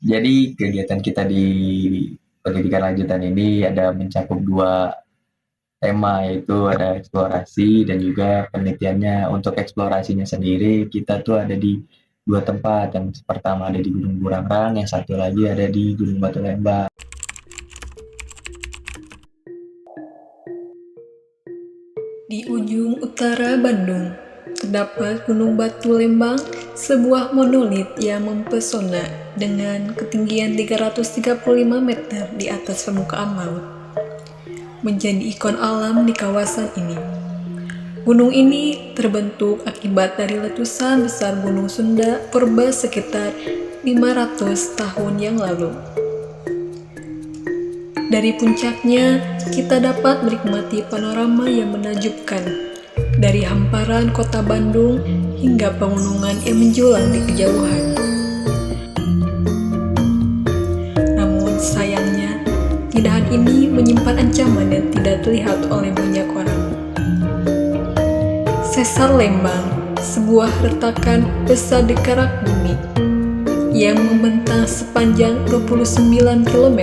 Jadi kegiatan kita di pendidikan lanjutan ini ada mencakup 2 tema, yaitu ada eksplorasi dan juga penelitiannya. Untuk eksplorasinya sendiri kita tuh ada di 2 tempat, yang pertama ada di Gunung Burangrang, yang satu lagi ada di Gunung Batu Lembang. Di ujung utara Bandung, terdapat Gunung Batu Lembang, sebuah monolit yang mempesona dengan ketinggian 335 meter di atas permukaan laut. Menjadi ikon alam di kawasan ini. Gunung ini terbentuk akibat dari letusan besar Gunung Sunda purba sekitar 500 tahun yang lalu. Dari puncaknya, kita dapat menikmati panorama yang menakjubkan, dari hamparan kota Bandung hingga pegunungan yang menjulang di kejauhan. Namun sayangnya, keindahan ini menyimpan ancaman yang tidak terlihat oleh banyak orang. Sesar Lembang, sebuah retakan besar di kerak bumi yang membentang sepanjang 29 km.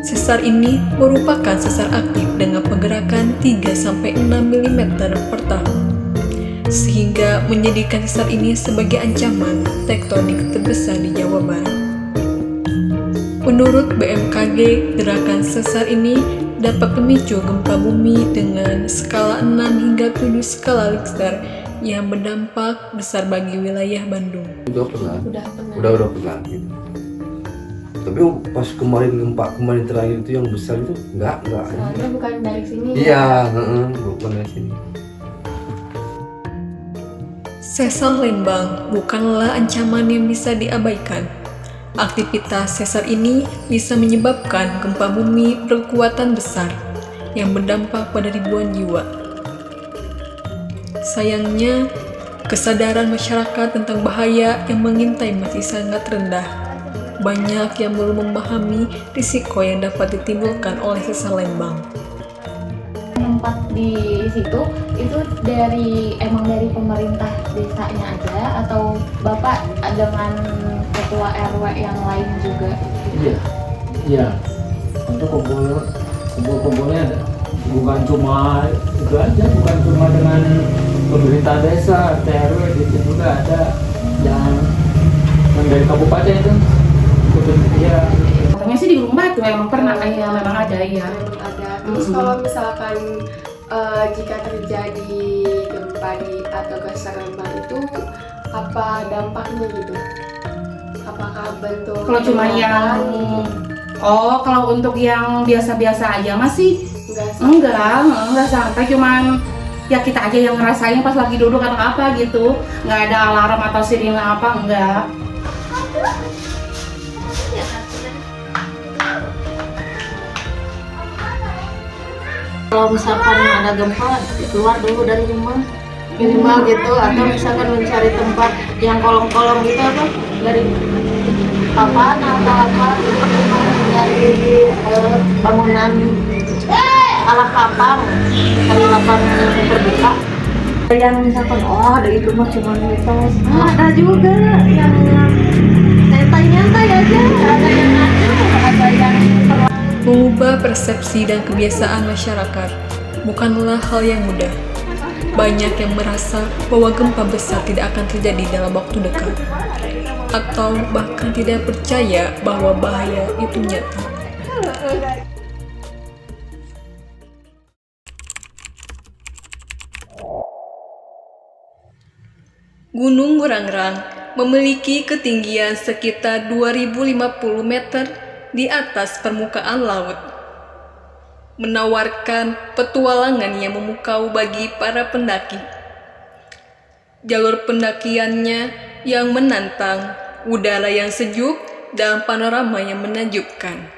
Sesar ini merupakan sesar aktif dengan pergerakan 3-6 mm per tahun, sehingga menjadikan sesar ini sebagai ancaman tektonik terbesar di Jawa Barat. Menurut BMKG, gerakan sesar ini dapat memicu gempa bumi dengan skala 6 hingga 7 skala Richter yang berdampak besar bagi wilayah Bandung. Udah pernah. Udah pernah gitu. Tapi pas kemarin terakhir itu yang besar itu enggak. Soalnya bukan dari sini. Iya, bukan dari sini. Sesar Lembang bukanlah ancaman yang bisa diabaikan. Aktivitas sesar ini bisa menyebabkan gempa bumi berkekuatan besar yang berdampak pada ribuan jiwa. Sayangnya, kesadaran masyarakat tentang bahaya yang mengintai masih sangat rendah. Banyak yang belum memahami risiko yang dapat ditimbulkan oleh sesar Lembang. Tempat di situ itu dari pemerintah desanya aja atau Bapak dengan ketua RW yang lain juga? Iya. Untuk kumpulnya bukan cuma itu aja, bukan cuma dengan pemerintah desa, RW gitu juga ada yang dari kabupaten itu. Iya. Katanya sih di Gunung Batu memang pernah memang ada ya. Ada. Terus kalau misalkan jika terjadi gempa atau geser lembang itu apa dampaknya gitu? Apakah bentuk? Kalau cuma yang kalau untuk yang biasa-biasa aja masih enggak sampai, cuman ya kita aja yang ngerasain pas lagi duduk atau apa gitu, nggak ada alarm atau sirine apa enggak. Kalau misalkan ada gempa, keluar dulu dari rumah minimal gitu, atau misalkan mencari tempat yang kolong-kolong gitu, apa dari papan atau apa dari bangunan ala kapal, dari lapangan terbuka. Yang misalkan dari rumah cuma mitos, ada juga yang nyantai-nyantai aja, ada yang ngaco, ada yang Mengubah persepsi dan kebiasaan masyarakat bukanlah hal yang mudah. Banyak yang merasa bahwa gempa besar tidak akan terjadi dalam waktu dekat, atau bahkan tidak percaya bahwa bahaya itu nyata. Gunung Burangrang memiliki ketinggian sekitar 2050 meter di atas permukaan laut, menawarkan petualangan yang memukau bagi para pendaki. Jalur pendakiannya yang menantang, udara yang sejuk, dan panorama yang menakjubkan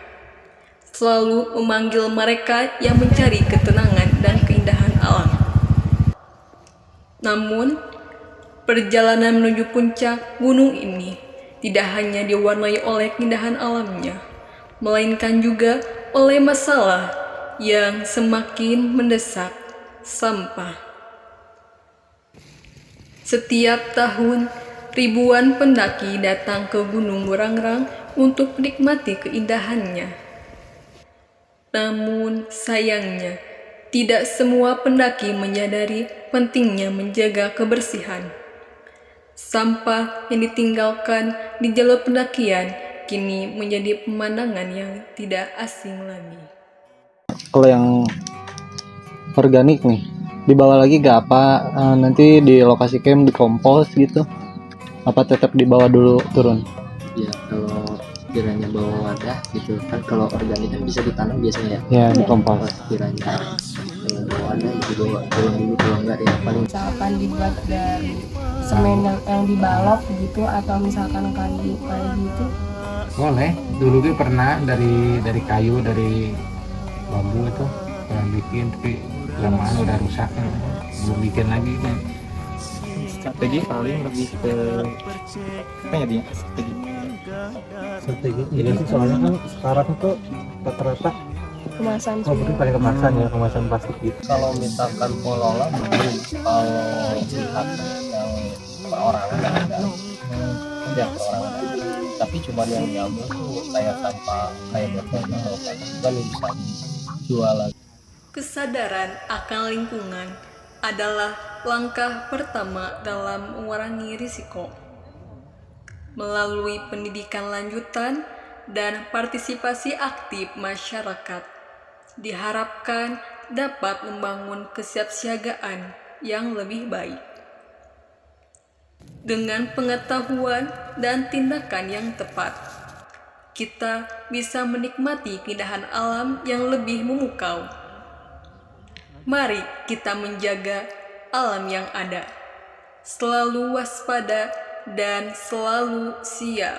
selalu memanggil mereka yang mencari ketenangan dan keindahan alam. Namun, perjalanan menuju puncak gunung ini tidak hanya diwarnai oleh keindahan alamnya, melainkan juga oleh masalah yang semakin mendesak, sampah. Setiap tahun, Ribuan pendaki datang ke Gunung Burangrang untuk menikmati keindahannya. Namun sayangnya, tidak semua pendaki menyadari pentingnya menjaga kebersihan. Sampah yang ditinggalkan di jalur pendakian kini menjadi pemandangan yang tidak asing lagi. Kalau yang organik nih, dibawa lagi gak apa nanti di lokasi camp dikompos gitu? Apa tetap dibawa dulu turun? Ya kalau kiranya bawa wadah gitu kan, kalau organik kan bisa ditanam biasanya Ya, dikompos. kiranya kalau bawa wadah itu bawa turun dulu, kalau enggak ya paling Misalkan dibuat dari semen yang dibalok gitu, atau misalkan kayu kayak gitu. Boleh, dulu gue pernah dari kayu, dari bambu itu pernah bikin, tapi lama udah rusak ya. Belum bikin lagi kan. Strategi paling lebih ke apa ya dia? Strategi ini sih soalnya kan sekarang tuh rata-rata Kemasan mungkin paling kemasan ya, kemasan plastik gitu. Kalau misalkan pengelola mungkin kalau lihat yang perorangan nggak ada, yang perorangan ada, tapi cuma yang nyambung tuh kayak sampah, kayak botol kan bisa dijual lagi. Kesadaran akan lingkungan adalah langkah pertama dalam mengurangi risiko. Melalui pendidikan lanjutan dan partisipasi aktif masyarakat, diharapkan dapat membangun kesiapsiagaan yang lebih baik. Dengan pengetahuan dan tindakan yang tepat, kita bisa menikmati keindahan alam yang lebih memukau. Mari kita menjaga alam yang ada, selalu waspada dan selalu siap.